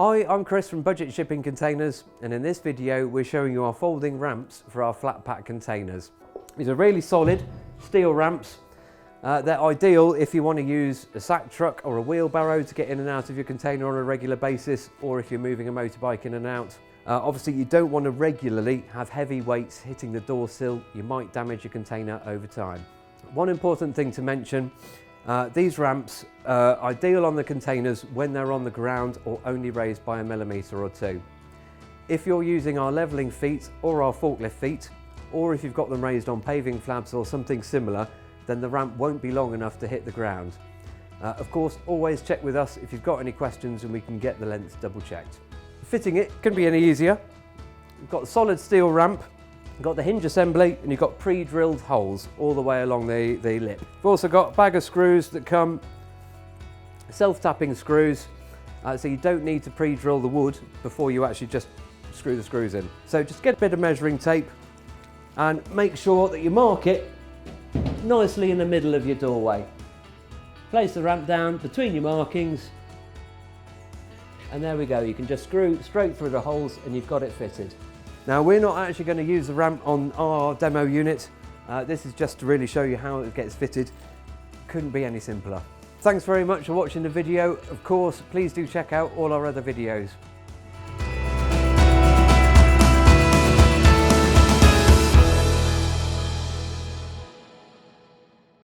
Hi, I'm Chris from Budget Shipping Containers, and in this video we're showing you our folding ramps for our flat pack containers. These are really solid steel ramps. They're ideal if you want to use a sack truck or a wheelbarrow to get in and out of your container on a regular basis, or if you're moving a motorbike in and out. Obviously you don't want to regularly have heavy weights hitting the door sill. You might damage your container over time. One important thing to mention, these ramps are ideal on the containers when they're on the ground or only raised by 1 millimetre or 2. If you're using our levelling feet or our forklift feet, or if you've got them raised on paving flaps or something similar, then the ramp won't be long enough to hit the ground. Of course, always check with us if you've got any questions and we can get the length double checked. Fitting it can be any easier. You've got a solid steel ramp, you've got the hinge assembly, and you've got pre-drilled holes all the way along the lip. We've also got a bag of screws that come self-tapping screws, so you don't need to pre-drill the wood before you actually just screw the screws in. So just get a bit of measuring tape and make sure that you mark it nicely in the middle of your doorway. Place the ramp down between your markings, and there we go. You can just screw straight through the holes and you've got it fitted. Now, we're not actually going to use the ramp on our demo unit. This is just to really show you how it gets fitted. Couldn't be any simpler. Thanks very much for watching the video. Of course, please do check out all our other videos.